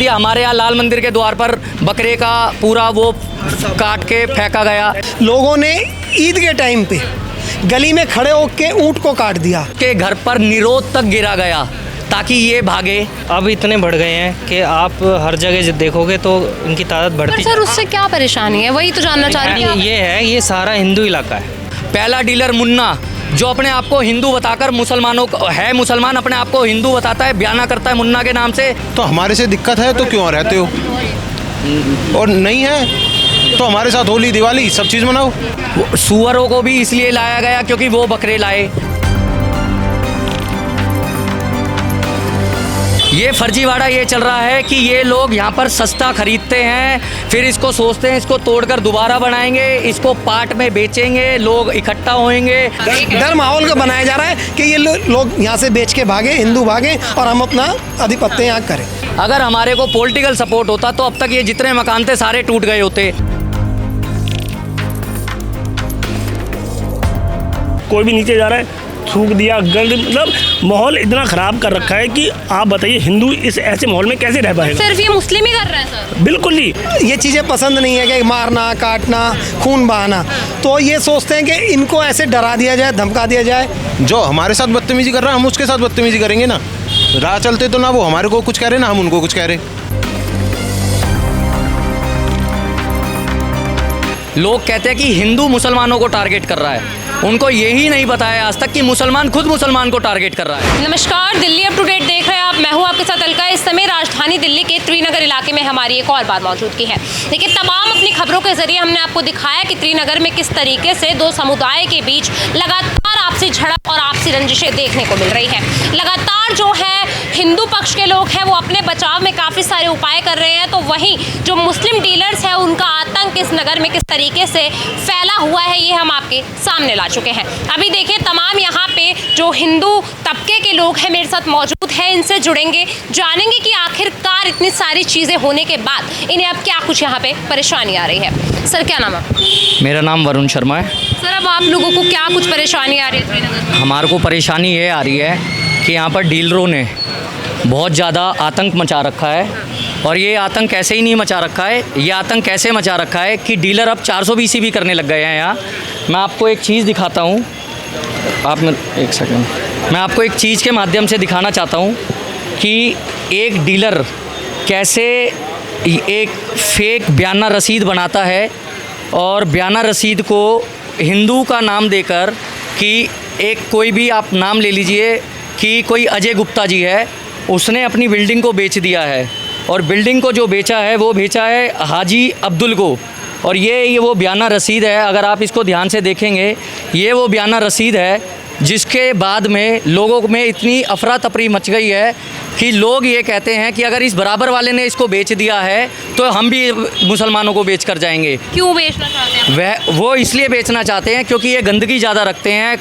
दिया। हमारे यहाँ लाल मंदिर के द्वार पर बकरे का पूरा वो काट के फेंका गया। लोगों ने ईद के टाइम पे गली में खड़े होकर ऊंट को काट दिया। के घर पर निरोध तक गिरा गया ताकि ये भागे। अब इतने बढ़ गए हैं कि आप हर जगह जब देखोगे तो इनकी तादाद बढ़ती। सर उससे क्या परेशानी है, वही तो जानना चाह रही हूँ। ये सारा हिंदू इलाका है। पहला डीलर मुन्ना जो अपने आप को हिंदू बताकर मुसलमानों को है, मुसलमान अपने आप को हिंदू बताता है, बयाना करता है मुन्ना के नाम से। तो हमारे से दिक्कत है तो क्यों रहते हो, और नहीं है तो हमारे साथ होली दिवाली सब चीज़ मनाओ। सुअरों को भी इसलिए लाया गया क्योंकि वो बकरे लाए। ये फर्जीवाड़ा ये चल रहा है कि ये लोग यहाँ पर सस्ता खरीदते हैं, फिर इसको सोचते हैं इसको तोड़कर दोबारा बनाएंगे, इसको पार्ट में बेचेंगे, लोग इकट्ठा होंगे। डर माहौल का बनाया जा रहा है कि ये लोग यहाँ से बेच के भागे, हिंदू भागे और हम अपना आधिपत्य यहाँ करें। अगर हमारे को पॉलिटिकल सपोर्ट होता तो अब तक ये जितने मकान थे सारे टूट गए होते। कोई भी नीचे जा रहा है थूक दिया, गंद, मतलब माहौल इतना ख़राब कर रखा है कि आप बताइए हिंदू इस ऐसे माहौल में कैसे रह पाएगा। सिर्फ ये मुस्लिम ही कर रहे हैं सर? बिल्कुल नहीं, ये चीज़ें पसंद नहीं है कि मारना काटना खून बहाना, तो ये सोचते हैं कि इनको ऐसे डरा दिया जाए, धमका दिया जाए। जो हमारे साथ बदतमीजी कर रहा है हम उसके साथ बदतमीजी करेंगे ना। राह चलते तो ना वो हमारे को कुछ कह रहे ना हम उनको कुछ कह रहे। लोग कहते हैं कि हिंदू मुसलमानों को टारगेट कर रहा है, उनको यही नहीं पता है आज तक कि मुसलमान खुद मुसलमान को टारगेट कर रहा है। नमस्कार, दिल्ली अप टू डेट देख रहे हैं आप। मैं हूं आपके साथ अलका। इस समय राजधानी दिल्ली के त्रिनगर इलाके में हमारी एक और बात मौजूदगी है। देखिए, तमाम अपनी खबरों के जरिए हमने आपको दिखाया कि त्रिनगर में किस तरीके से दो समुदाय के बीच लगातार आपसी झड़प और आपसी रंजिशें देखने को मिल रही है। लगातार जो है हिंदू पक्ष के लोग हैं वो अपने बचाव में काफ़ी सारे उपाय कर रहे हैं, तो वहीं जो मुस्लिम डीलर्स हैं उनका आतंक इस नगर में किस तरीके से फैला हुआ है ये हम आपके सामने ला चुके हैं। अभी देखिए, तमाम यहाँ पे जो हिंदू तबके के लोग हैं मेरे साथ मौजूद हैं, इनसे जुड़ेंगे, जानेंगे कि आखिरकार इतनी सारी चीज़ें होने के बाद इन्हें अब क्या कुछ यहाँ पे परेशानी आ रही है। सर क्या नाम है? मेरा नाम वरुण शर्मा है। सर अब आप लोगों को क्या कुछ परेशानी आ रही है त्रिनगर में? हमारे को परेशानी ये आ रही है कि यहाँ पर डीलरों ने बहुत ज़्यादा आतंक मचा रखा है, और ये आतंक ऐसे ही नहीं मचा रखा है, ये आतंक कैसे मचा रखा है कि डीलर अब 420 भी करने लग गए हैं यहाँ। मैं आपको एक चीज़ दिखाता हूँ, एक सेकंड, मैं आपको एक चीज़ के माध्यम से दिखाना चाहता हूँ कि एक डीलर कैसे एक फेक बयाना रसीद बनाता है, और बयाना रसीद को हिंदू का नाम देकर कि एक कोई भी आप नाम ले लीजिए कि कोई अजय गुप्ता जी है, उसने अपनी बिल्डिंग को बेच दिया है, और बिल्डिंग को जो बेचा है वो बेचा है हाजी अब्दुल को, और ये वो बयाना रसीद है। अगर आप इसको ध्यान से देखेंगे ये वो बयाना रसीद है, जिसके बाद में लोगों में इतनी अफरा तफरी मच गई है कि लोग ये कहते हैं कि अगर इस बराबर वाले ने इसको बेच दिया है तो हम भी मुसलमानों को बेच कर जाएंगे। क्यों बेचना चाहते हैं? वो इसलिए बेचना चाहते हैं क्योंकि ये गंदगी ज़्यादा रखते हैं,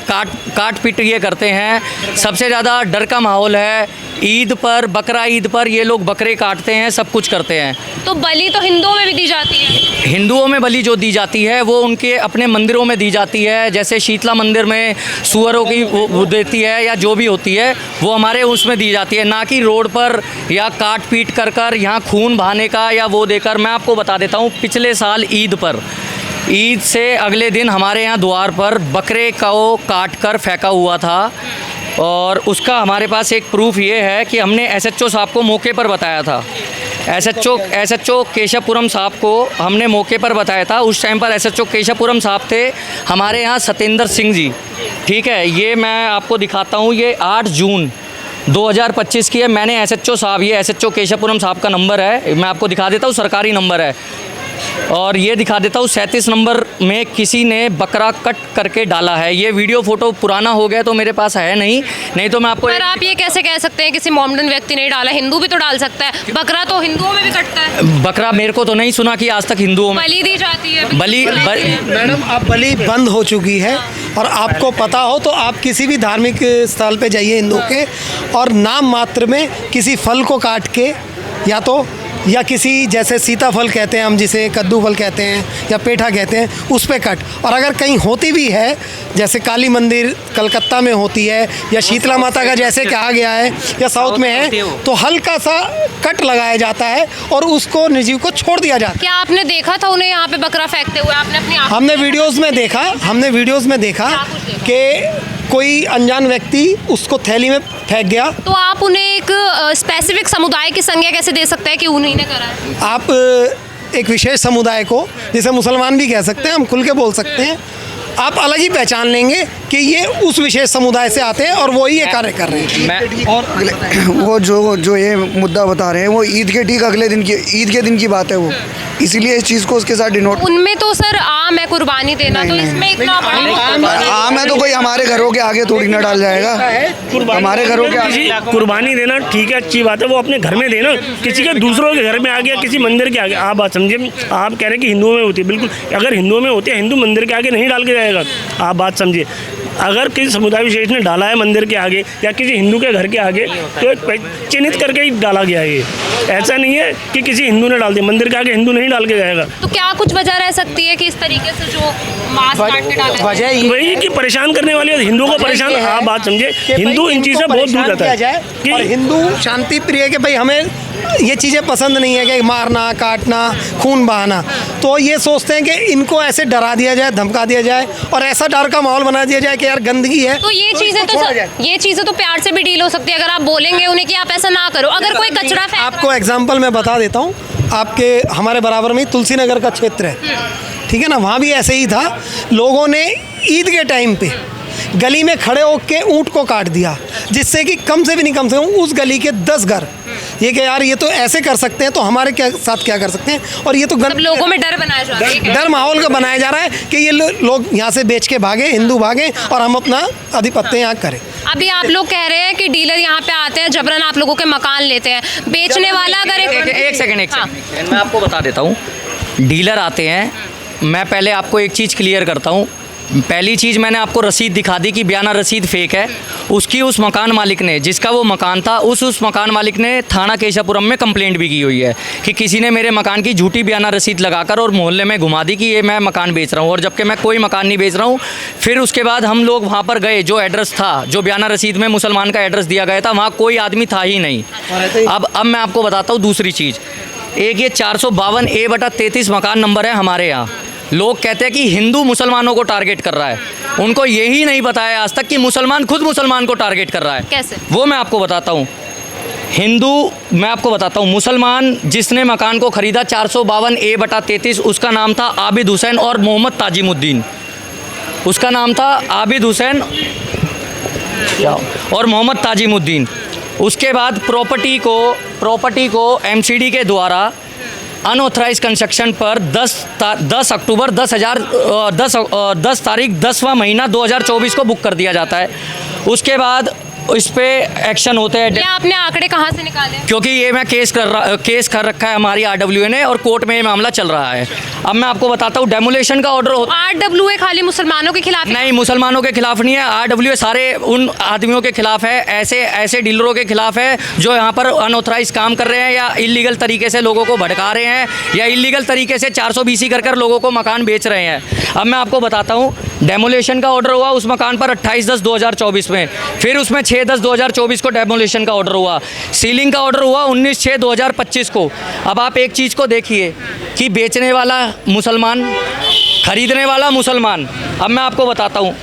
काट पीट ये करते हैं। सबसे ज़्यादा डर का माहौल है। ईद पर, बकरा ईद पर ये लोग बकरे काटते हैं, सब कुछ करते हैं। तो बलि तो हिंदुओं में भी दी जाती है। हिंदुओं में बलि जो दी जाती है वो उनके अपने मंदिरों में दी जाती है, जैसे शीतला मंदिर में सुअरों की वो देती है या जो भी होती है वो हमारे उसमें दी जाती है, ना कि रोड पर या काट पीट कर यहाँ खून बहाने का या वो देकर। मैं आपको बता देता हूँ, पिछले साल ईद पर, ईद से अगले दिन हमारे यहाँ द्वार पर बकरे को काट कर फेंका हुआ था, और उसका हमारे पास एक प्रूफ ये है कि हमने एसएचओ साहब को मौके पर बताया था। एसएचओ केशवपुरम साहब को हमने मौके पर बताया था। उस टाइम पर एसएचओ केशवपुरम साहब थे हमारे यहाँ सतेंद्र सिंह जी, ठीक है। ये मैं आपको दिखाता हूँ, ये 8 जून 2025 की है। मैंने एसएचओ साहब, ये एसएचओ केशवपुरम साहब का नंबर है, मैं आपको दिखा देता हूँ, सरकारी नंबर है, और ये दिखा देता हूँ 37 नंबर में किसी ने बकरा कट करके डाला है। ये वीडियो फोटो पुराना हो गया तो मेरे पास है नहीं तो मैं आपको। पर आप ये कैसे कह सकते हैं किसी मोमडन व्यक्ति ने डाला? हिंदू भी तो डाल सकता है, बकरा तो हिंदुओं में भी कटता है। बकरा मेरे को तो नहीं सुना कि आज तक हिंदुओं में बलि दी जाती है। बलि मैडम, अब बलि बंद हो चुकी है, और आपको पता हो तो आप किसी भी धार्मिक स्थल पे जाइए हिंदू के, और नाम मात्र में किसी फल को काट के या तो या किसी जैसे सीताफल कहते हैं हम जिसे कद्दू फल कहते हैं या पेठा कहते हैं उस पे कट। और अगर कहीं होती भी है जैसे काली मंदिर कलकत्ता में होती है या शीतला माता का जैसे कहा गया है या साउथ में है तो हल्का सा कट लगाया जाता है और उसको निर्जीव को छोड़ दिया जाता है। क्या आपने देखा था उन्हें यहाँ पे बकरा फेंकते हुए? आपने अपनी आंखों हमने से वीडियोस में देखा क्या कुछ देखा? कि कोई अनजान व्यक्ति उसको थैली में फेंक गया। तो आप उन्हें एक स्पेसिफिक समुदाय की संज्ञा कैसे दे सकते हैं कि उन्हीं ने करा है? आप एक विशेष समुदाय को जिसे मुसलमान भी कह सकते हैं, हम खुल के बोल सकते हैं, आप अलग ही पहचान लेंगे कि ये उस विशेष समुदाय से आते हैं और वो ही ये कार्य कर रहे हैं। और वो जो ये मुद्दा बता रहे हैं वो ईद के ठीक अगले दिन की ईद के दिन की बात है वो, इसीलिए इस चीज़ को उसके साथ डिनोट। उनमें तो सर आम है कुर्बानी देना, तो इसमें इतना बड़ा आम है तो कोई हमारे घरों के आगे थोड़ी ना डाल जाएगा, हमारे घरों के आगे। कुर्बानी देना ठीक है, अच्छी बात है, वो अपने घर में देना, किसी के दूसरों के घर में आ गया, किसी मंदिर के आगे। आप बात समझिए, आप कह रहे हैं कि हिंदुओं में होती है, बिल्कुल अगर हिंदुओं में होती है हिंदू मंदिर के आगे नहीं डाल के जाएगा। आप बात समझिए, अगर किसी समुदाय विशेष ने डाला है मंदिर के आगे या किसी हिंदू के घर के आगे तो एक चिन्हित करके ही डाला गया है। ये ऐसा नहीं है कि किसी हिंदू ने डाल दिया, मंदिर के आगे हिंदू नहीं डाल के जाएगा। तो क्या कुछ वजह रह सकती है कि इस तरीके से जो मांस काट के डाला है? वजह वही कि परेशान करने वाली है, हिंदुओं को परेशान। आप बात समझे, हिंदू इन चीज़ों से बहुत दूर रहता है कि और हिंदू शांति प्रिय के भाई हमें ये चीज़ें पसंद नहीं है कि मारना काटना खून बहाना, तो ये सोचते हैं कि इनको ऐसे डरा दिया जाए, धमका दिया जाए और ऐसा डर का माहौल बना दिया जाए कि यार गंदगी है। तो ये चीज़ें तो प्यार से भी डील हो सकती है अगर आप बोलेंगे उन्हें कि आप ऐसा ना करो। अगर कोई कचरा फेंक आपको एग्जाम्पल मैं बता देता हूँ, आपके हमारे बराबर में तुलसी नगर का क्षेत्र है, ठीक है ना, वहाँ भी ऐसे ही था। लोगों ने ईद के टाइम पे गली में खड़े होकर ऊँट को काट दिया, जिससे कि कम से भी कम उस गली के 10 घर ये कि यार ये तो ऐसे कर सकते हैं तो हमारे क्या साथ क्या कर सकते हैं। और ये तो लोगों में डर बनाया जा रहा है, डर माहौल का बनाया जा रहा है कि ये लोग यहाँ से बेच के भागे, हिंदू भागे और हम अपना आधिपत्य यहाँ करें। अभी आप लोग कह रहे हैं कि डीलर यहाँ पे आते हैं, जबरन आप लोगों के मकान लेते हैं, बेचने वाला अगर एक सेकंड मैं आपको बता देता हूँ। डीलर आते हैं, मैं पहले आपको एक चीज़ क्लियर करता हूँ। पहली चीज़ मैंने आपको रसीद दिखा दी कि बयाना रसीद फेक है। उसकी उस मकान मालिक ने, जिसका वो मकान था, उस मकान मालिक ने थाना केशापुरम में कंप्लेंट भी की हुई है कि किसी ने मेरे मकान की झूठी बयाना रसीद लगाकर और मोहल्ले में घुमा दी कि ये मैं मकान बेच रहा हूँ, और जबकि मैं कोई मकान नहीं बेच रहा हूँ। फिर उसके बाद हम लोग वहाँ पर गए, जो एड्रेस था, जो बयाना रसीद में मुसलमान का एड्रेस दिया गया था, वहाँ कोई आदमी था ही नहीं। अब मैं आपको बताता हूँ दूसरी चीज़। एक ये 452A/33 मकान नंबर है हमारे यहाँ। लोग कहते हैं कि हिंदू मुसलमानों को टारगेट कर रहा है, उनको यही नहीं बताया आज तक कि मुसलमान खुद मुसलमान को टारगेट कर रहा है। कैसे? वो मैं आपको बताता हूँ। मैं आपको बताता हूँ, मुसलमान जिसने मकान को खरीदा 452A/33, उसका नाम था आबिद हुसैन और मोहम्मद ताजिमुद्दीन। उसका नाम था आबिद हुसैन और मोहम्मद ताजिमुद्दीन। उसके बाद प्रॉपर्टी को MCD के द्वारा अनऑथराइज कंस्ट्रक्शन पर 10 अक्टूबर 10 तारीख 10वां महीना 2024 को बुक कर दिया जाता है। उसके बाद इस पे एक्शन होते हैं। ये आपने आंकड़े कहाँ से निकाले? क्योंकि ये मैं केस कर रखा है हमारी RWA ने और कोर्ट में ये मामला चल रहा है। अब मैं आपको बताता हूँ, डेमोलेशन का ऑर्डर होता है। RWA खाली मुसलमानों के खिलाफ? नहीं, मुसलमानों के खिलाफ नहीं है। RWA सारे उन आदमियों के खिलाफ है, ऐसे डीलरों के खिलाफ है जो यहाँ पर अनऑथराइज काम कर रहे हैं या इलीगल तरीके से लोगों को भड़का रहे हैं या इलीगल तरीके से 420 कर लोगों को मकान बेच रहे हैं। अब मैं आपको बताता हूँ, डेमोलेशन का ऑर्डर हुआ उस मकान पर 28/10/2024 में, फिर उसमें 6/10/2024 को डेमोलेशन का ऑर्डर हुआ, सीलिंग का ऑर्डर हुआ 19/6/2025 को। अब आप एक चीज़ को देखिए कि बेचने वाला मुसलमान, खरीदने वाला मुसलमान। अब मैं आपको बताता हूँ,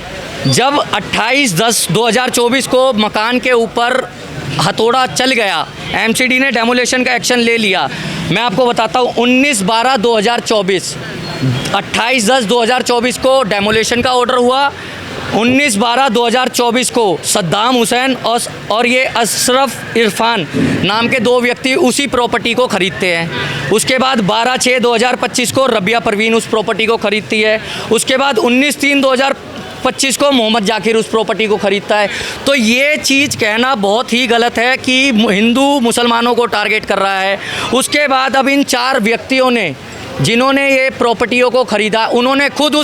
जब 28/10/2024 को मकान के ऊपर हथौड़ा चल गया, MCD ने डेमोलेशन का एक्शन ले लिया। मैं आपको बताता हूँ, 19/12/2024, 28/10/2024 को डेमोलेशन का ऑर्डर हुआ। 19/12/2024 को सद्दाम हुसैन और ये अशरफ इरफान नाम के 2 व्यक्ति उसी प्रॉपर्टी को खरीदते हैं। उसके बाद 12/6/2025 को रबिया परवीन उस प्रॉपर्टी को खरीदती है। उसके बाद 19/3/2025 को मोहम्मद जाकिर उस प्रॉपर्टी को खरीदता है। तो ये चीज़ कहना बहुत ही गलत है कि हिंदू मुसलमानों को टारगेट कर रहा है। उसके बाद अब इन 4 व्यक्तियों ने, जिन्होंने ये प्रॉपर्टियों को ख़रीदा, उन्होंने खुद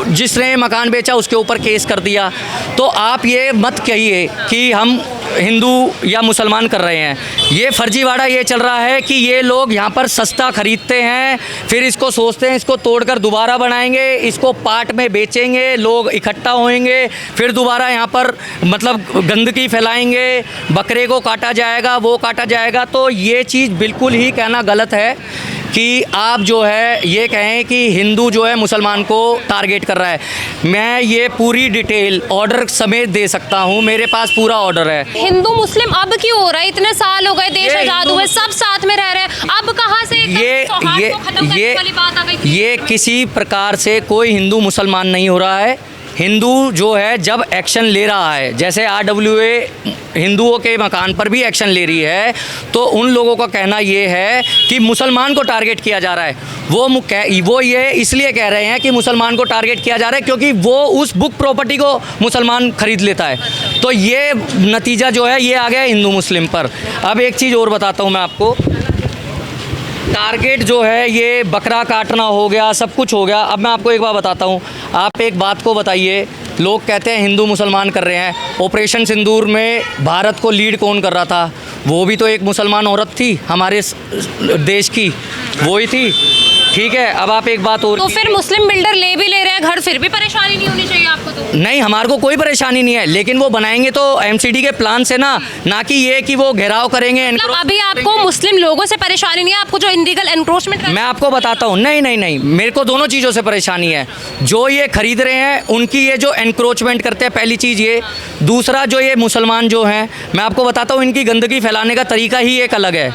जिसने मकान बेचा उसके ऊपर केस कर दिया। तो आप ये मत कहिए कि हम हिंदू या मुसलमान कर रहे हैं। ये फर्जीवाड़ा ये चल रहा है कि ये लोग यहाँ पर सस्ता खरीदते हैं, फिर इसको सोचते हैं इसको तोड़कर दोबारा बनाएंगे, इसको पार्ट में बेचेंगे, लोग इकट्ठा होएंगे, फिर दोबारा यहाँ पर मतलब गंदगी फैलाएंगे, बकरे को काटा जाएगा, वो काटा जाएगा। तो ये चीज़ बिल्कुल ही कहना गलत है कि आप जो है ये कहें कि हिंदू जो है मुसलमान को टारगेट कर रहा है। मैं ये पूरी डिटेल ऑर्डर समेत दे सकता हूँ, मेरे पास पूरा ऑर्डर है। हिंदू मुस्लिम अब क्यों हो रहा है? इतने साल हो गए, देश ये आजाद हुए, सब साथ में रह रहे हैं, अब कहाँ से सौहार्द को खत्म करने वाली बात आ गई? ये किसी प्रकार से कोई हिंदू मुसलमान नहीं हो रहा है। हिंदू जो है जब एक्शन ले रहा है, जैसे RWA हिंदुओं के मकान पर भी एक्शन ले रही है, तो उन लोगों का कहना ये है कि मुसलमान को टारगेट किया जा रहा है। वो ये इसलिए कह रहे हैं कि मुसलमान को टारगेट किया जा रहा है क्योंकि वो उस बुक प्रॉपर्टी को मुसलमान खरीद लेता है। तो ये नतीजा जो है ये आ गया हिंदू मुस्लिम पर। अब एक चीज़ और बताता हूँ मैं आपको, टारगेट जो है ये बकरा काटना हो गया, सब कुछ हो गया। अब मैं आपको एक बात बताता हूँ, आप एक बात को बताइए, लोग कहते हैं हिंदू मुसलमान कर रहे हैं। ऑपरेशन सिंदूर में भारत को लीड कौन कर रहा था? वो भी तो एक मुसलमान औरत थी हमारे देश की, वो ही थी। ठीक है, अब आप एक बात और, तो फिर मुस्लिम बिल्डर ले भी ले रहे हैं घर, फिर भी परेशानी नहीं होनी चाहिए आपको? तो नहीं, हमारे को कोई परेशानी नहीं है, लेकिन वो बनाएंगे तो MCD के प्लान से ना कि ये कि वो घेराव करेंगे। मतलब अभी आपको मुस्लिम लोगों से परेशानी नहीं है, आपको जो इनलीगल एनक्रोचमेंट मैं आपको बताता हूँ, नहीं, मेरे को दोनों चीज़ों से परेशानी है। जो ये खरीद रहे हैं उनकी ये जो एनक्रोचमेंट करते हैं, पहली चीज़ ये। दूसरा जो ये मुसलमान जो हैं, मैं आपको बताता हूँ, इनकी गंदगी फैलाने का तरीका ही एक अलग है।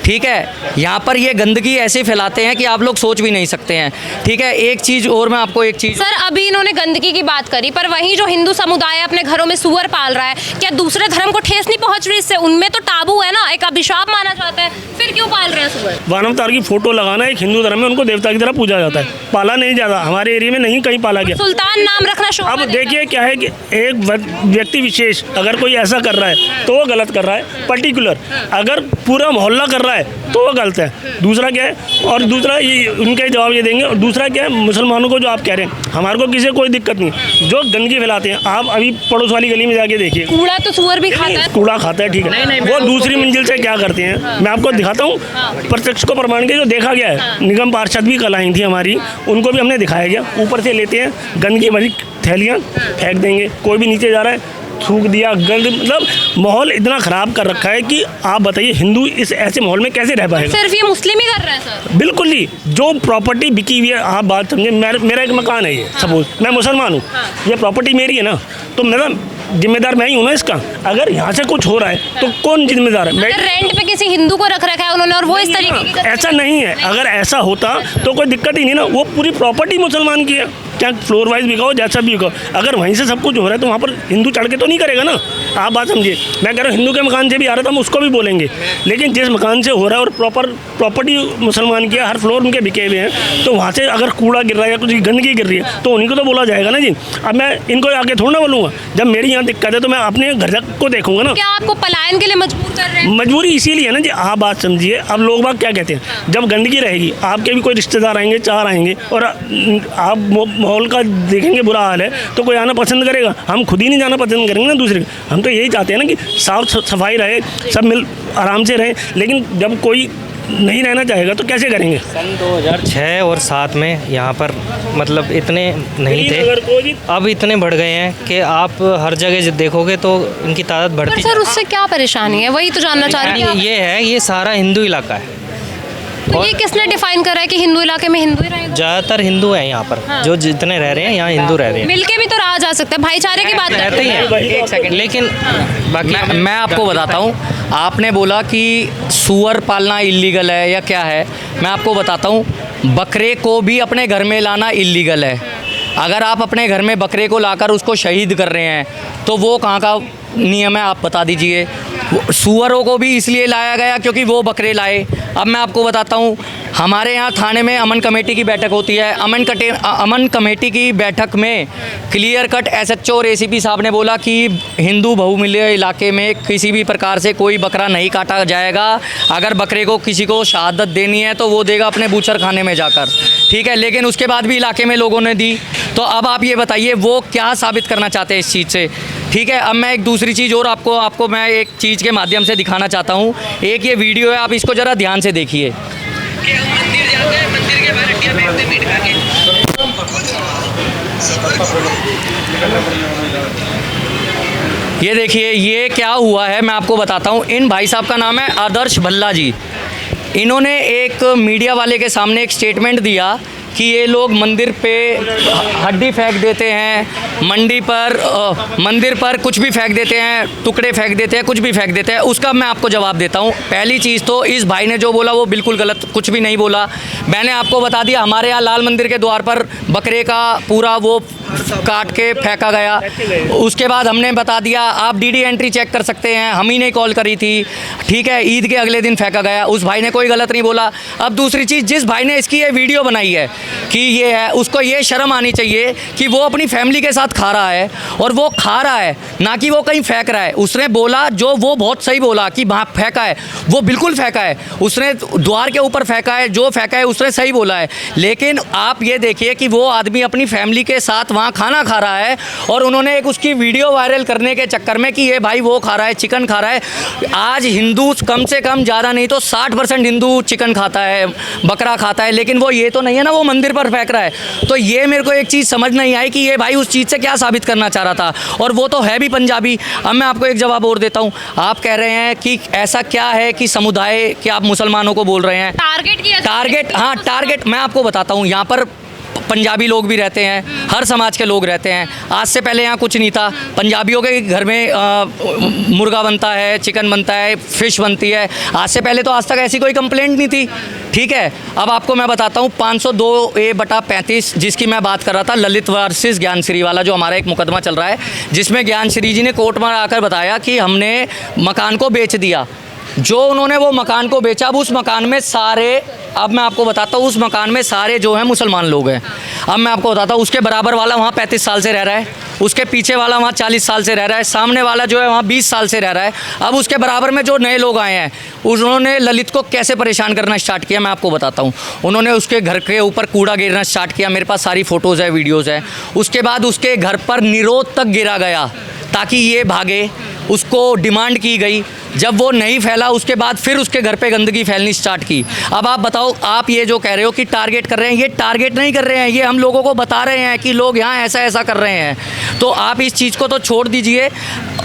ठीक है, यहाँ पर ये गंदगी ऐसे फैलाते हैं कि आप लोग सोच भी नहीं सकते हैं। ठीक है, एक चीज़ और मैं आपको एक चीज़, सर अभी इन्होंने गंदगी की बात करी, पर वहीं जो हिंदू समुदाय अपने घरों में सुअर पाल रहा है, क्या दूसरे धर्म को ठेस नहीं पहुंच रही इससे? उनमें तो टाबू है ना, एक अभिशाप माना जाता है, फिर क्यों पाल रहे हैं सुअर? वानवतार की फोटो लगाना एक हिंदू धर्म में उनको देवता की तरह पूजा जाता है, पाला नहीं जाता। हमारे एरिया में नहीं कहीं पाला गया। सुल्तान नाम रखना शोभा अब देता। देखिए क्या है कि एक व्यक्ति विशेष अगर कोई ऐसा कर रहा है तो वो गलत कर रहा है, पर्टिकुलर। अगर पूरा मोहल्ला कर रहा है तो वो गलत है। दूसरा क्या है, और दूसरा ये उनका जवाब ये देंगे। और दूसरा क्या है, मुसलमानों को जो आप कह रहे हैं, हमारे को किसी कोई दिक्कत नहीं, जो गंदगी फैलाते हैं। आप अभी पड़ोस वाली गली में जाके देखिए, कूड़ा तो सुअर भी खाता है। कूड़ा खाता है, ठीक है, वो दूसरी मंजिल से क्या करते हैं मैं आपको दिखाता हूँ। प्रत्यक्ष को प्रमाण के जो देखा गया है, निगम पार्षद भी कल आई थी हमारी, उनको भी हमने दिखाया गया। ऊपर से लेते हैं गंदगी भरी थैलियाँ फेंक देंगे, कोई भी नीचे जा रहा है थूक दिया, गंद, मतलब माहौल इतना ख़राब कर रखा है कि आप बताइए हिंदू इस ऐसे माहौल में कैसे रह पाएगा? सिर्फ ये मुस्लिम ही कर रहे हैं सर? बिल्कुल नहीं, जो प्रॉपर्टी बिकी हुई है, आप बात समझे, मेरा एक मकान है, ये सपोज मैं मुसलमान हूँ, ये प्रॉपर्टी मेरी है ना, तो मेरा जिम्मेदार मैं ही हूँ ना इसका। अगर यहाँ से कुछ हो रहा है तो कौन जिम्मेदार है? मैं रेंट पे किसी हिंदू को रख रखा है उन्होंने और वो इस तरीके की ऐसा नहीं है। अगर ऐसा होता तो कोई दिक्कत ही नहीं ना, वो पूरी प्रॉपर्टी मुसलमान की है, क्या फ्लोर वाइज बिकाओ जैसा भी बिकाओ। अगर वहीं से सब कुछ हो रहा है तो वहाँ पर हिंदू चढ़ के तो नहीं करेगा ना। आप बात समझिए, मैं कह रहा हूँ हिंदू के मकान से भी आ रहा था, हम उसको भी बोलेंगे, लेकिन जिस मकान से हो रहा है और प्रॉपर प्रॉपर्टी मुसलमान की है, हर फ्लोर उनके बिके हुए हैं, तो वहाँ से अगर कूड़ा गिर रहा है या कुछ गंदगी गिर रही है तो उन्हीं को तो बोला जाएगा ना जी। अब मैं इनको आगे थोड़ा ना बोलूँगा, जब मेरी यहाँ दिक्कत है तो मैं अपने घर को देखूंगा ना। क्या आपको पलायन के लिए मजबूर कर रहे हैं? मजबूरी इसीलिए है ना जी। आप बात समझिए, अब लोग बाग क्या कहते हैं, जब गंदगी रहेगी आपके भी कोई रिश्तेदार आएंगे, चार आएंगे, और आप माहौल का देखेंगे बुरा हाल है तो कोई आना पसंद करेगा? हम खुद ही नहीं जाना पसंद करेंगे ना दूसरे। हम तो यही चाहते हैं ना कि साफ सफाई रहे, सब मिल आराम से रहें, लेकिन जब कोई नहीं रहना चाहेगा तो कैसे करेंगे? सन 2006 और 7 में यहाँ पर मतलब इतने नहीं थे, अब इतने बढ़ गए हैं कि आप हर जगह देखोगे तो इनकी तादाद बढ़ती सर उससे क्या परेशानी है, वही तो जानना चाह रही हूँ। ये है, ये सारा हिंदू इलाका है। तो ये किसने डिफाइन करा है कि हिंदू इलाके में हिंदू ही रहेंगे? ज़्यादातर हिंदू हैं यहाँ पर, जो जितने रह रहे हैं यहाँ हिंदू रह रहे हैं। मिलके भी तो रहा जा सकता है, भाईचारे की बात रहते ही हैं, एक सेकंड, लेकिन बाकी मैं आपको बताता हूँ, आपने बोला कि सूअर पालना इल्लीगल है या क्या है, मैं आपको बताता हूँ, बकरे को भी अपने घर में लाना इल्लीगल है। अगर आप अपने घर में बकरे को लाकर उसको शहीद कर रहे हैं तो वो कहाँ का नियम है, आप बता दीजिए। सूअरों को भी इसलिए लाया गया क्योंकि वो बकरे लाए। अब मैं आपको बताता हूँ, हमारे यहाँ थाने में अमन कमेटी की बैठक होती है। अमन कमेटी की बैठक में क्लियर कट SHO और ACP साहब ने बोला कि हिंदू बहुमूल्य इलाके में किसी भी प्रकार से कोई बकरा नहीं काटा जाएगा। अगर बकरे को किसी को शहादत देनी है तो वो देगा अपने बूचर खाने में जाकर, ठीक है। लेकिन उसके बाद भी इलाके में लोगों ने दी। तो अब आप ये बताइए वो क्या साबित करना चाहते हैं इस चीज़ से ठीक है, अब मैं एक दूसरी चीज़ और आपको मैं एक चीज़ के माध्यम से दिखाना चाहता हूँ। एक ये वीडियो है, आप इसको ज़रा ध्यान से देखिए। कि हम मंदिर जाते हैं, मंदिर के बाहर हड्डियाँ फेंकते मीट खा के। ये देखिए ये क्या हुआ है, मैं आपको बताता हूँ। इन भाई साहब का नाम है आदर्श भल्ला जी। इन्होंने एक मीडिया वाले के सामने एक स्टेटमेंट दिया कि ये लोग मंदिर पे हड्डी फेंक देते हैं, मंदिर पर कुछ भी फेंक देते हैं, टुकड़े फेंक देते हैं, कुछ भी फेंक देते हैं। उसका मैं आपको जवाब देता हूँ। पहली चीज़ तो इस भाई ने जो बोला वो बिल्कुल गलत, कुछ भी नहीं बोला। मैंने आपको बता दिया, हमारे यहाँ लाल मंदिर के द्वार पर बकरे का पूरा वो काट के फेंका गया। उसके बाद हमने बता दिया, आप डीडी एंट्री चेक कर सकते हैं, हम ही ने कॉल करी थी, ठीक है। ईद के अगले दिन फेंका गया, उस भाई ने कोई गलत नहीं बोला। अब दूसरी चीज़, जिस भाई ने इसकी ये वीडियो बनाई है कि ये है, उसको ये शर्म आनी चाहिए कि वो अपनी फैमिली के साथ खा रहा है, और वो खा रहा है, ना कि वो कहीं फेंक रहा है। उसने बोला जो वो बहुत सही बोला कि वहाँ फेंका है, वो बिल्कुल फेंका है, उसने द्वार के ऊपर फेंका है, जो फेंका है उसने सही बोला है। लेकिन आप ये देखिए कि वो आदमी अपनी फैमिली के साथ वहाँ खाना खा रहा है, और उन्होंने एक उसकी वीडियो वायरल करने के चक्कर में कि ये भाई वो खा रहा है, चिकन खा रहा है। आज हिंदू कम से कम ज़्यादा नहीं तो 60% हिंदू चिकन खाता है, बकरा खाता है, लेकिन वो ये तो नहीं है ना वो मंदिर पर फेंक रहा है। तो ये मेरे को एक चीज़ समझ नहीं आई कि ये भाई उस चीज़ से क्या साबित करना चाह रहा था, और वो तो है भी पंजाबी। अब मैं आपको एक जवाब और देता हूँ। आप कह रहे हैं कि ऐसा क्या है कि समुदाय कि आप मुसलमानों को बोल रहे हैं टारगेट, हाँ टारगेट। मैं आपको बताता हूँ, यहाँ पर पंजाबी लोग भी रहते हैं, हर समाज के लोग रहते हैं। आज से पहले यहाँ कुछ नहीं था। पंजाबियों के घर में मुर्गा बनता है, चिकन बनता है, फिश बनती है। आज से पहले तो आज तक ऐसी कोई कंप्लेंट नहीं थी, ठीक है। अब आपको मैं बताता हूँ 502A/35 जिसकी मैं बात कर रहा था, ललित वर्सेस ज्ञानश्री वाला, जो हमारा एक मुकदमा चल रहा है, जिसमें ज्ञानश्री जी ने कोर्ट में आकर बताया कि हमने मकान को बेच दिया। जो उन्होंने वो मकान को बेचा, अब उस मकान में सारे, अब मैं आपको बताता हूँ, उस मकान में सारे जो हैं मुसलमान लोग हैं। अब मैं आपको बताता हूँ, उसके बराबर वाला वहाँ 35 साल से रह रहा है, उसके पीछे वाला वहाँ 40 साल से रह रहा है, सामने वाला जो है वहाँ 20 साल से रह रहा है। अब उसके बराबर में जो नए लोग आए हैं, उन्होंने ललित को कैसे परेशान करना स्टार्ट किया मैं आपको बताता हूँ। उन्होंने उसके घर के ऊपर कूड़ा गिरना स्टार्ट किया, मेरे पास सारी फ़ोटोज़ है, वीडियोज़ है। उसके बाद उसके घर पर निरोध तक गिरा गया ताकि ये भागे, उसको डिमांड की गई। जब वो नहीं फैला, उसके बाद फिर उसके घर पे गंदगी फैलनी स्टार्ट की। अब आप बताओ, आप ये जो कह रहे हो कि टारगेट कर रहे हैं, ये टारगेट नहीं कर रहे हैं, ये हम लोगों को बता रहे हैं कि लोग यहाँ ऐसा ऐसा कर रहे हैं। तो आप इस चीज़ को तो छोड़ दीजिए।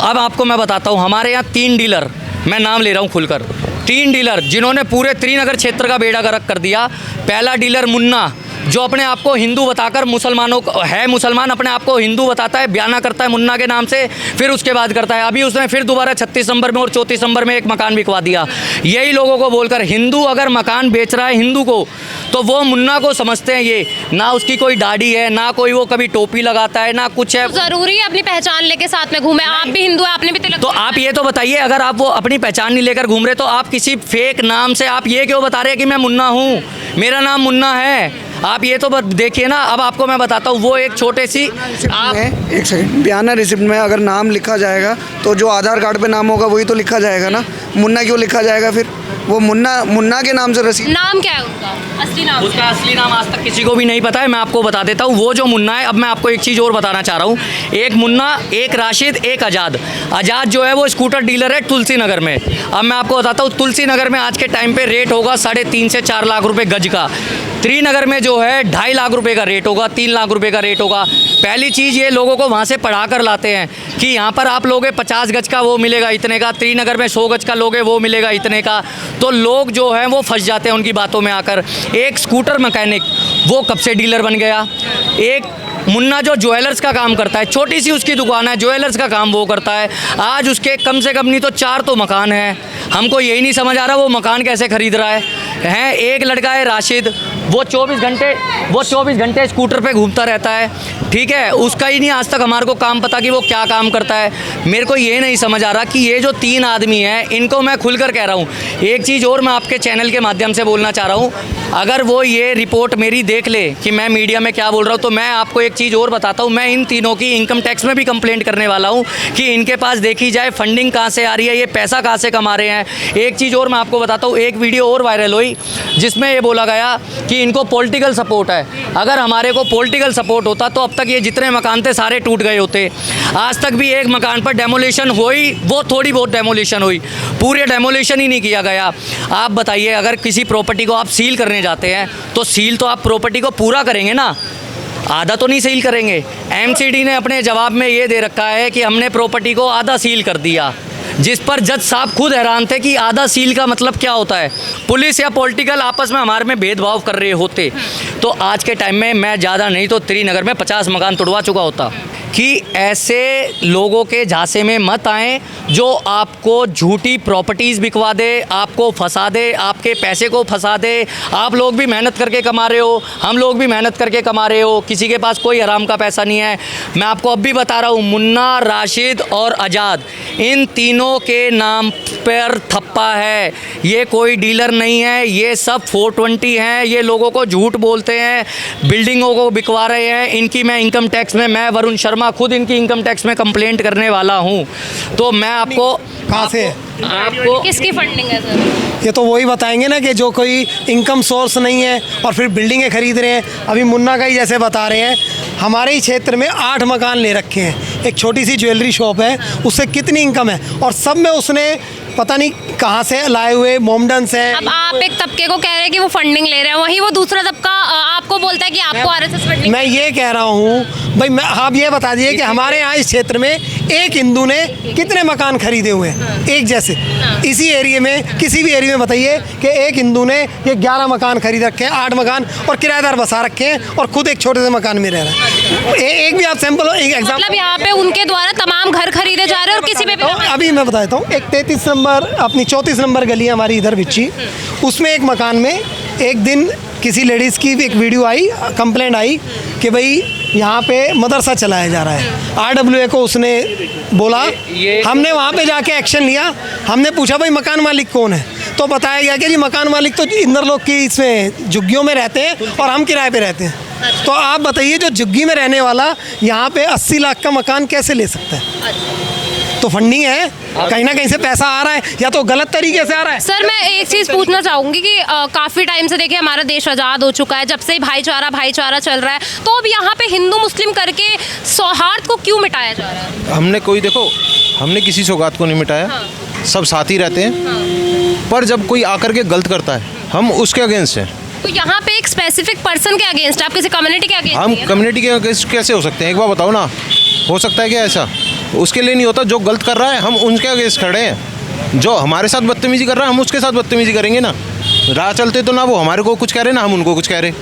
अब आपको मैं बताता हूँ, हमारे यहाँ 3 डीलर, मैं नाम ले रहा हूँ खुलकर, 3 डीलर जिन्होंने पूरे त्रिनगर क्षेत्र का बेड़ा गर्क कर दिया। पहला डीलर मुन्ना, जो अपने आप को हिंदू बताकर मुसलमानों को है, मुसलमान अपने आप को हिंदू बताता है, बयाना करता है मुन्ना के नाम से, फिर उसके बाद करता है। अभी उसने फिर दोबारा 36 नंबर में और 34 नंबर में एक मकान बिकवा दिया। यही लोगों को बोलकर, हिंदू अगर मकान बेच रहा है हिंदू को, तो वो मुन्ना को समझते हैं। ये ना उसकी कोई दाढ़ी है, ना कोई वो कभी टोपी लगाता है, ना कुछ है। जरूरी है अपनी पहचान लेके साथ में घूमे? आप भी हिंदू है, आपने भी तिलक। तो आप ये तो बताइए, अगर आप वो अपनी पहचान नहीं लेकर घूम रहे, तो आप किसी फेक नाम से आप ये क्यों बता रहे हैं कि मैं मुन्ना हूँ, मेरा नाम मुन्ना है? आप ये तो देखिए ना। अब आपको मैं बताता हूँ, वो एक छोटे सी आप एक सेकंड, बयाना रिसिप्ट में अगर नाम लिखा जाएगा तो जो आधार कार्ड पे नाम होगा वही तो लिखा जाएगा ना। मुन्ना क्यों लिखा जाएगा फिर? वो मुन्ना के नाम से रसीद। नाम क्या है उनका असली नाम? उसका असली नाम आज तक किसी को भी नहीं पता है। मैं आपको बता देता हूँ, वो जो मुन्ना है। अब मैं आपको एक चीज़ और बताना चाह रहा हूँ। एक मुन्ना, एक राशिद, एक आज़ाद। आज़ाद जो है वो स्कूटर डीलर है तुलसी नगर में। अब मैं आपको बताता हूँ, तुलसी नगर में आज के टाइम पे रेट होगा 3.5 से 4 लाख रुपए गज का। त्रिनगर में जो है 2.5 लाख रुपए का रेट होगा, 3 लाख रुपए का रेट होगा। पहली चीज़, ये लोगों को वहाँ से पढ़ा कर लाते हैं कि यहाँ पर आप लोगे 50 गज का वो मिलेगा इतने का, त्रिनगर में 100 गज का लोगे वो मिलेगा इतने का। तो लोग जो हैं वो फंस जाते हैं उनकी बातों में आकर। एक स्कूटर मैकेनिक, वो कब से डीलर बन गया। एक मुन्ना जो ज्वेलर्स का काम करता है, छोटी सी उसकी दुकान है, ज्वेलर्स का काम वो करता है। आज उसके कम से कम नहीं तो 4 तो मकान हैं। हमको यही नहीं समझ आ रहा वो मकान कैसे खरीद रहा है। एक लड़का है राशिद, वो 24 घंटे स्कूटर पे घूमता रहता है, ठीक है। उसका ही नहीं आज तक हमारे को काम पता कि वो क्या काम करता है। मेरे को ये नहीं समझ आ रहा कि ये जो 3 आदमी हैं, इनको मैं खुलकर कह रहा हूँ। एक चीज़ और मैं आपके चैनल के माध्यम से बोलना चाह रहा हूँ, अगर वो ये रिपोर्ट मेरी देख ले कि मैं मीडिया में क्या बोल रहा हूँ, तो मैं आपको एक चीज़ और बताता हूँ। मैं इन तीनों की इनकम टैक्स में भी कंप्लेंट करने वाला हूँ कि इनके पास देखी जाए फंडिंग कहाँ से आ रही है, ये पैसा कहाँ से कमा रहे हैं। एक चीज़ और मैं आपको बताता हूँ, एक वीडियो और वायरल हुई जिसमें ये बोला गया कि इनको पॉलिटिकल सपोर्ट है। अगर हमारे को पॉलिटिकल सपोर्ट होता तो अब तक तक ये जितने मकान थे सारे टूट गए होते। आज तक भी एक मकान पर डेमोलिशन हुई, वो थोड़ी बहुत डेमोलिशन हुई, पूरे डेमोलिशन ही नहीं किया गया। आप बताइए, अगर किसी प्रॉपर्टी को आप सील करने जाते हैं तो सील तो आप प्रॉपर्टी को पूरा करेंगे ना, आधा तो नहीं सील करेंगे। एमसीडी ने अपने जवाब में ये दे रखा है कि हमने प्रॉपर्टी को आधा सील कर दिया, जिस पर जज साहब खुद हैरान थे कि आधा सील का मतलब क्या होता है। पुलिस या पॉलिटिकल आपस में हमारे में भेदभाव कर रहे होते तो आज के टाइम में मैं ज़्यादा नहीं तो त्रिनगर में 50 मकान तोड़वा चुका होता। कि ऐसे लोगों के झांसे में मत आएं जो आपको झूठी प्रॉपर्टीज़ बिकवा दे, आपको फंसा दे, आपके पैसे को फंसा दे। आप लोग भी मेहनत करके कमा रहे हो, हम लोग भी मेहनत करके कमा रहे हो, किसी के पास कोई हराम का पैसा नहीं है। मैं आपको अब भी बता रहा हूँ, मुन्ना, राशिद और आज़ाद, इन तीनों के नाम पर थप्पा है। ये कोई डीलर नहीं है, ये सब 420 हैं। ये लोगों को झूठ बोलते हैं, बिल्डिंगों को बिकवा रहे हैं। इनकी मैं इनकम टैक्स में, मैं वरुण शर्मा खुद इनकी इनकम टैक्स में कंप्लेंट करने वाला हूं। तो मैं आपको कहाँ से आपको किसकी फंडिंग है सर? ये तो वही बताएंगे ना कि जो कोई इनकम सोर्स नहीं है और फिर बिल्डिंगें खरीद रहे हैं। अभी मुन्ना का ही जैसे बता रहे हैं, हमारे ही क्षेत्र में 8 मकान ले रखे हैं। एक छोटी सी ज्वेलरी शॉप है, उससे कितनी इनकम है, और सब में उसने पता नहीं कहाँ से लाए हुए मोमडन्स हैं। अब आप एक तबके को कह रहे हैं कि वो फंडिंग ले रहे हैं, वहीं वो दूसरा तबका आपको बोलता है कि आपको आरएसएस फंडिंग। मैं ये कह रहा हूँ भाई, मैं आप ये बता दीजिए कि हमारे यहाँ इस क्षेत्र में एक हिंदू ने कितने मकान खरीदे हुए हैं एक जैसे। इसी एरिया में, किसी भी एरिया में बताइए कि एक हिंदू ने ये 11 मकान खरीद रखे हैं, 8 मकान, और किराएदार बसा रखे हैं, और खुद एक छोटे से मकान में रह रहा है। एक भी आप सैंपल, एक एग्जाम्पल। मतलब यहाँ पे उनके द्वारा तमाम घर खरीदे जा रहे हैं और किसी पे भी अभी मैं बताता हूँ, एक 33 नंबर अपनी 34 नंबर गली है हमारी इधर बिच्ची, उसमें एक मकान में एक दिन किसी लेडीज़ की एक वीडियो आई, कंप्लेंट आई कि भाई यहाँ पे मदरसा चलाया जा रहा है। RWA को उसने बोला, हमने वहाँ पे जाके एक्शन लिया। हमने पूछा भाई मकान मालिक कौन है, तो बताया गया कि जी मकान मालिक तो इंदर लोग की इसमें झुग्गियों में रहते हैं और हम किराए पे रहते हैं। तो आप बताइए, जो झुग्गी में रहने वाला यहाँ पे 80 लाख का मकान कैसे ले सकता है? तो फंडिंग है, कहीं ना कहीं से पैसा आ रहा है, या तो गलत तरीके से आ रहा है। सर मैं एक चीज़ पूछना चाहूँगी कि काफ़ी टाइम से देखिए हमारा देश आज़ाद हो चुका है, जब से भाईचारा चल रहा है, तो अब यहाँ पे हिंदू मुस्लिम करके सौहार्द को क्यों मिटाया जा रहा है? हमने कोई, देखो, हमने किसी सौगात को नहीं मिटाया, सब साथ ही रहते हैं। पर जब कोई आकर के गलत करता है, हम उसके अगेंस्ट हैं। तो यहाँ पे एक स्पेसिफिक पर्सन के अगेंस्ट, आप किसी कम्युनिटी के अगेंस्ट? हम कम्युनिटी के अगेंस्ट कैसे हो सकते हैं, एक बार बताओ ना। हो सकता है क्या ऐसा? उसके लिए नहीं होता। जो गलत कर रहा है हम उनके अगेंस्ट खड़े हैं, जो हमारे साथ बदतमीजी कर रहा है हम उसके साथ बदतमीजी करेंगे ना। राह चलते तो ना वो हमारे को कुछ कह रहे ना हम उनको कुछ कह रहे।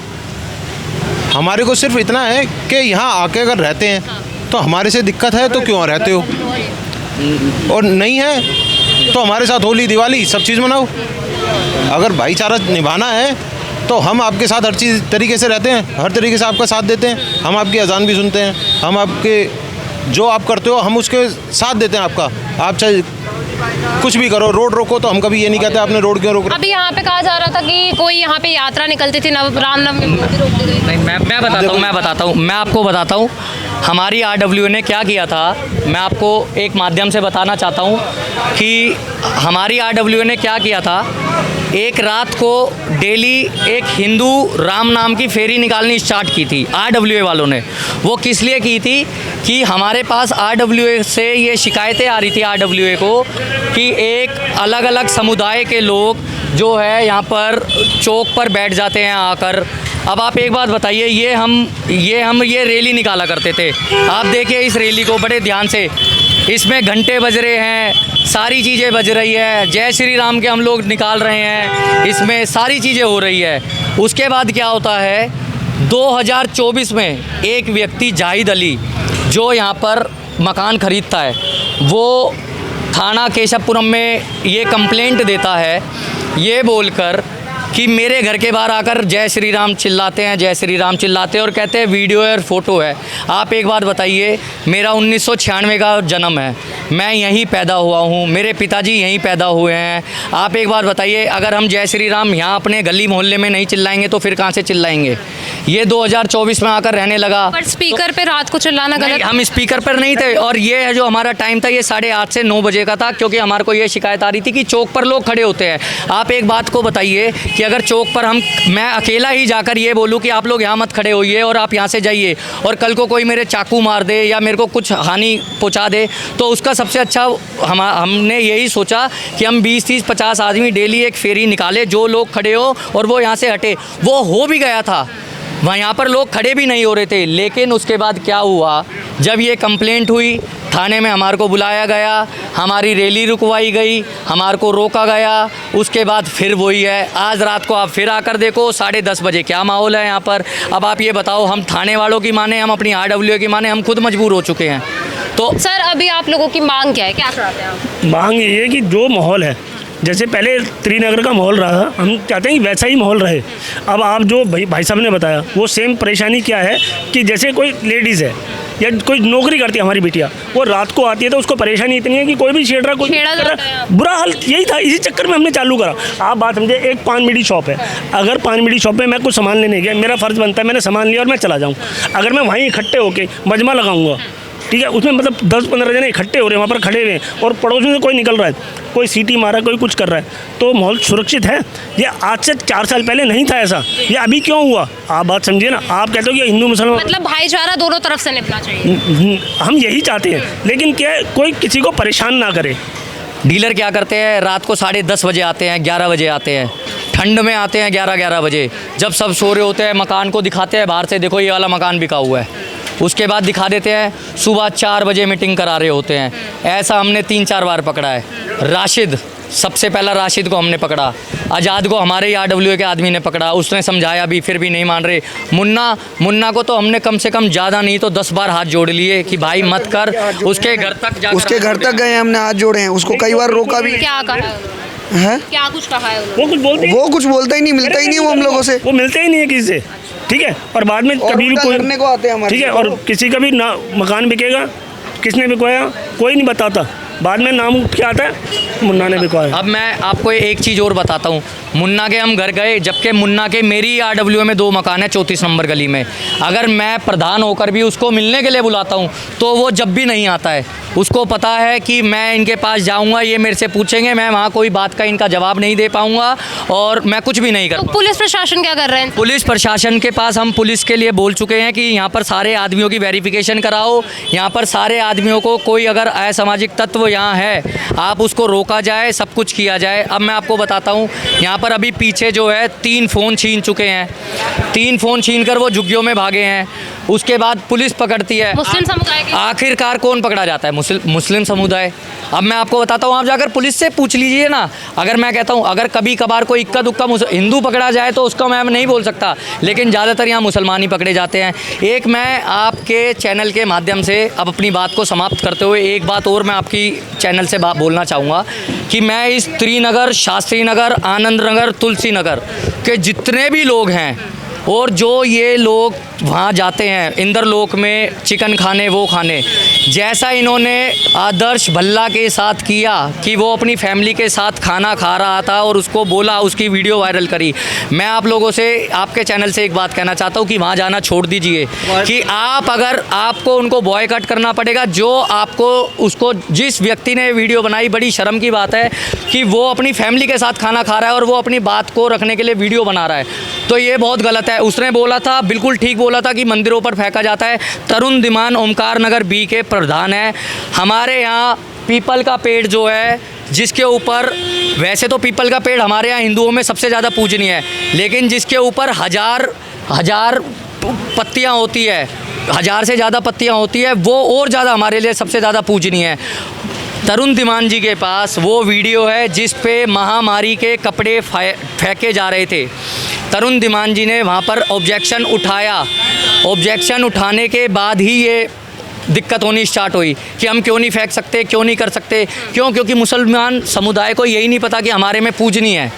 हमारे को सिर्फ इतना है कि यहाँ आके अगर रहते हैं तो हमारे से दिक्कत है तो क्यों रहते हो, और नहीं है तो हमारे साथ होली दिवाली सब चीज़ मनाओ। अगर भाईचारा निभाना है तो हम आपके साथ हर चीज़ तरीके से रहते हैं, हर तरीके से आपका साथ देते हैं। हम आपकी अजान भी सुनते हैं, हम आपके जो आप करते हो हम उसके साथ देते हैं आपका। आप चाहे कुछ भी करो, रोड रोको तो हम कभी ये नहीं कहते आपने रोड क्यों रोक रहे। अभी यहाँ पे कहा जा रहा था कि कोई यहाँ पे यात्रा निकलती थी, रामनवमी में रोक दी गई। नहीं, मैं आपको बताता हूँ हमारी RWA ने क्या किया था। मैं आपको एक माध्यम से बताना चाहता हूँ कि हमारी RWA ने क्या किया था। एक रात को डेली एक हिंदू राम नाम की फेरी निकालनी स्टार्ट की थी RWA वालों ने। वो किस लिए की थी कि हमारे पास RWA से ये शिकायतें आ रही थी RWA को कि एक अलग अलग समुदाय के लोग जो है यहाँ पर चौक पर बैठ जाते हैं आकर। अब आप एक बात बताइए, ये रैली निकाला करते थे। आप देखिए इस रैली को बड़े ध्यान से, इसमें घंटे बज रहे हैं, सारी चीज़ें बज रही है, जय श्री राम के हम लोग निकाल रहे हैं, इसमें सारी चीज़ें हो रही है। उसके बाद क्या होता है, 2024 में एक व्यक्ति जाहिद अली जो यहाँ पर मकान खरीदता है, वो थाना केशवपुरम में ये कंप्लेंट देता है ये बोलकर कि मेरे घर के बाहर आकर जय श्री राम चिल्लाते हैं, जय श्री राम चिल्लाते हैं और कहते हैं वीडियो और फ़ोटो है। आप एक बात बताइए, मेरा 1996 का जन्म है, मैं यहीं पैदा हुआ हूँ, मेरे पिताजी यहीं पैदा हुए हैं। आप एक बात बताइए, अगर हम जय श्री राम यहाँ अपने गली मोहल्ले में नहीं चिल्लाएंगे तो फिर कहाँ से चिल्लाएंगे? ये 2024 में आकर रहने लगा। पर स्पीकर पे रात को चिल्लाना नहीं, गलत। हम स्पीकर पर नहीं थे, और ये है जो हमारा टाइम था ये 8:30 से 9 बजे का था, क्योंकि हमारे को ये शिकायत आ रही थी कि चौक पर लोग खड़े होते हैं। आप एक बात को बताइए कि अगर चौक पर मैं अकेला ही जाकर ये बोलूँ कि आप लोग यहाँ मत खड़े होइए और आप यहाँ से जाइए, और कल को कोई मेरे चाकू मार दे या मेरे को कुछ हानि पहुँचा दे, तो उसका सबसे अच्छा हमने यही सोचा कि हम 20, 30, 50 आदमी डेली एक फेरी निकाले, जो लोग खड़े हो और वो यहाँ से हटे। वो हो भी गया था, वहाँ यहाँ पर लोग खड़े भी नहीं हो रहे थे। लेकिन उसके बाद क्या हुआ, जब ये कंप्लेंट हुई थाने में हमारे को बुलाया गया, हमारी रैली रुकवाई गई, हमारे को रोका गया। उसके बाद फिर वही है, आज रात को आप फिर आकर देखो 10:30 बजे क्या माहौल है यहाँ पर। अब आप ये बताओ, हम थाने वालों की माने, हम अपनी RWA की माने, हम खुद मजबूर हो चुके हैं। तो सर अभी आप लोगों की मांग क्या है, क्या चाहते हैं आप? मांग ये है कि जो माहौल है, जैसे पहले त्रिनगर का माहौल रहा, हम चाहते हैं कि वैसा ही माहौल रहे। अब आप जो भाई साहब ने बताया, वो सेम परेशानी क्या है कि जैसे कोई लेडीज़ है या कोई नौकरी करती है हमारी बिटिया, वो रात को आती है तो उसको परेशानी इतनी है कि कोई भी छेड़ रहा, कोई छेड़ा कर जाता रहा। है। बुरा हाल यही था, इसी चक्कर में हमने चालू करा। आप बात समझे, एक पान बीड़ी शॉप है, अगर पान बीड़ी शॉप में मैं कुछ सामान लेने गया, मेरा फ़र्ज़ बनता है मैंने सामान लिया और मैं चला जाऊँ। अगर मैं वहीं इकट्ठे होकर मजमा लगाऊंगा, ठीक है, उसमें मतलब 10-15 जने इकट्ठे हो रहे हैं, वहाँ पर खड़े हुए हैं और पड़ोसियों से कोई निकल रहा है, कोई सीटी मारा, कोई कुछ कर रहा है, तो माहौल सुरक्षित है? ये आज से 4 साल पहले नहीं था ऐसा, ये अभी क्यों हुआ? आप बात समझिए ना। आप कहते हो कि हिंदू मुसलमान, मतलब भाईचारा दोनों तरफ से निभना चाहिए। हम यही चाहते हैं, लेकिन क्या है, कोई किसी को परेशान ना करे। डीलर क्या करते हैं, रात को 10:30 बजे आते हैं, 11 बजे आते हैं, ठंड में आते हैं 11 बजे, जब सब सो रहे होते हैं, मकान को दिखाते हैं बाहर से, देखो ये वाला मकान बिका हुआ है। उसके बाद दिखा देते हैं सुबह 4 बजे मीटिंग करा रहे होते हैं। ऐसा हमने 3-4 बार पकड़ा है। राशिद, सबसे पहला राशिद को हमने पकड़ा, आज़ाद को हमारे ही RWA के आदमी ने पकड़ा, उसने समझाया भी, फिर भी नहीं मान रहे। मुन्ना को तो हमने कम से कम ज़्यादा नहीं तो 10 बार हाथ जोड़ लिए कि भाई मत कर। उसके घर तक जाकर, उसके घर तक गए, हमने हाथ जोड़े हैं, उसको कई बार रोका भी क्या कहा है उन्होंने? है। क्या कुछ कहा है उन्होंने? वो कुछ बोलते वो कुछ बोलता ही नहीं, मिलता ही नहीं वो हम लोगों से, वो मिलते ही नहीं है किसी से, ठीक है। और बाद में और कभी भी उल्टा कोई लड़ने को आते हैं हमारे ठीक है, से। और किसी का भी ना मकान बिकेगा, किसने बिकवाया कोई नहीं बताता, बाद में नाम क्या आता है, मुन्ना ने बिकवाया। अब मैं आपको एक चीज़ और बताता हूँ। मुन्ना के हम घर गए, जबकि मुन्ना के मेरी RWA में 2 मकान है 34 नंबर गली में। अगर मैं प्रधान होकर भी उसको मिलने के लिए बुलाता हूँ तो वो जब भी नहीं आता है। उसको पता है कि मैं इनके पास जाऊँगा, ये मेरे से पूछेंगे, मैं वहाँ कोई बात का इनका जवाब नहीं दे पाऊँगा और मैं कुछ भी नहीं कर तो पुलिस प्रशासन क्या कर रहे हैं? पुलिस प्रशासन के पास हम पुलिस के लिए बोल चुके हैं कि यहाँ पर सारे आदमियों की वेरिफिकेशन कराओ, यहाँ पर सारे आदमियों को, कोई अगर असामाजिक तत्व यहाँ है आप उसको रोका जाए, सब कुछ किया जाए। अब मैं आपको बताता हूँ, यहाँ पर अभी पीछे जो है 3 फ़ोन छीन चुके हैं, 3 फ़ोन छीन कर वो झुग्गियों में भागे हैं। उसके बाद पुलिस पकड़ती है। मुस्लिम समुदाय के आखिरकार कौन पकड़ा जाता है? मुस्लिम समुदाय। अब मैं आपको बताता हूँ, आप जाकर पुलिस से पूछ लीजिए ना। अगर मैं कहता हूँ, अगर कभी कभार कोई इक्का दुक्का हिंदू पकड़ा जाए तो उसका मैं नहीं बोल सकता, लेकिन ज़्यादातर यहाँ मुसलमान ही पकड़े जाते हैं। एक मैं आपके चैनल के माध्यम से अब अपनी बात को समाप्त करते हुए एक बात और मैं आपकी चैनल से बोलना चाहूँगा कि मैं इस त्रिनगर, शास्त्री नगर, आनंद नगर, तुलसी नगर के जितने भी लोग हैं और जो ये लोग वहाँ जाते हैं इंद्रलोक में चिकन खाने, वो खाने, जैसा इन्होंने आदर्श भल्ला के साथ किया कि वो अपनी फैमिली के साथ खाना खा रहा था और उसको बोला, उसकी वीडियो वायरल करी। मैं आप लोगों से, आपके चैनल से एक बात कहना चाहता हूँ कि वहाँ जाना छोड़ दीजिए, कि आप अगर आपको उनको बॉयकॉट करना पड़ेगा। जो आपको उसको, जिस व्यक्ति ने वीडियो बनाई, बड़ी शर्म की बात है कि वो अपनी फैमिली के साथ खाना खा रहा है और वो अपनी बात को रखने के लिए वीडियो बना रहा है, तो ये बहुत गलत है। उसने बोला था, बिल्कुल ठीक बोला था कि मंदिरों पर फेंका जाता है। तरुण धीमान ओमकार नगर बी के प्रधान है। हमारे यहाँ पीपल का पेड़ जो है, जिसके ऊपर, वैसे तो पीपल का पेड़ हमारे यहाँ हिंदुओं में सबसे ज़्यादा पूजनीय है, लेकिन जिसके ऊपर हजार पत्तियाँ होती है, 1000 से ज़्यादा पत्तियाँ होती है, वो और ज़्यादा हमारे लिए सबसे ज़्यादा पूजनीय है। तरुण धीमान जी के पास वो वीडियो है जिस पे महामारी के कपड़े फेंके जा रहे थे। तरुण धीमान जी ने वहाँ पर ऑब्जेक्शन उठाया। ऑब्जेक्शन उठाने के बाद ही ये दिक्कत होनी स्टार्ट हुई कि हम क्यों नहीं फेंक सकते, क्यों नहीं कर सकते। क्योंकि मुसलमान समुदाय को यही नहीं पता कि हमारे में पूजनीय है,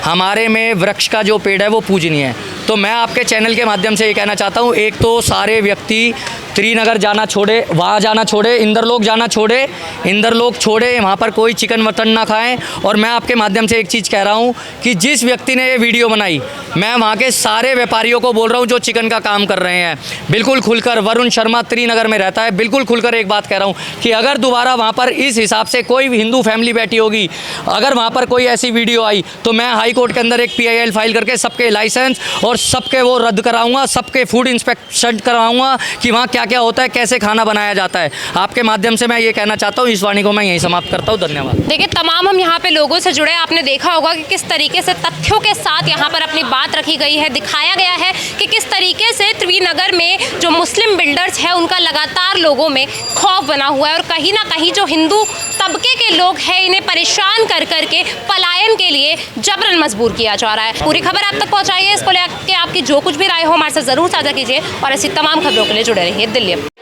हमारे में वृक्ष का जो पेड़ है वो पूजनीय है। तो मैं आपके चैनल के माध्यम से ये कहना चाहता हूँ, एक तो सारे व्यक्ति त्रिनगर जाना छोड़े, वहाँ जाना छोड़े, इंदरलोक जाना छोड़े, इंदरलोक छोड़े, वहाँ पर कोई चिकन मटन ना खाएं। और मैं आपके माध्यम से एक चीज़ कह रहा हूँ कि जिस व्यक्ति ने ये वीडियो बनाई, मैं वहाँ के सारे व्यापारियों को बोल रहा हूँ जो चिकन का काम कर रहे हैं, बिल्कुल खुलकर, वरुण शर्मा त्रिनगर में रहता है, बिल्कुल खुलकर एक बात कह रहा हूँ कि अगर दोबारा वहाँ पर इस हिसाब से कोई हिंदू फैमिली बैठी होगी, अगर वहाँ पर कोई ऐसी वीडियो आई तो मैं हाई कोर्ट के अंदर एक PIL फाइल करके सबके लाइसेंस और सबके वो रद्द कराऊंगा, सबके फूड इंस्पेक्शन करवाऊंगा कि वहाँ क्या क्या होता है, कैसे खाना बनाया जाता है। आपके माध्यम से मैं ये कहना चाहता हूँ। इस वाणी को मैं यहीं समाप्त करता हूँ। धन्यवाद। देखिए, तमाम हम यहाँ पे लोगों से जुड़े, आपने देखा होगा कि किस तरीके से तथ्यों के साथ यहाँ पर अपनी बात रखी गई है, दिखाया गया है कि किस तरीके से त्रिनगर में जो मुस्लिम बिल्डर्स हैं उनका लगातार लोगों में खौफ बना हुआ है और कहीं ना कहीं जो हिंदू तबके के लोग हैं इन्हें परेशान कर करके पलायन के लिए जबरन मजबूर किया जा रहा है। पूरी खबर आप तक पहुँचाइए, इसको लेकर आपकी जो कुछ भी राय हो हमारे साथ ज़रूर साझा कीजिए और ऐसी तमाम खबरों के लिए जुड़े रहिए दिल्ली।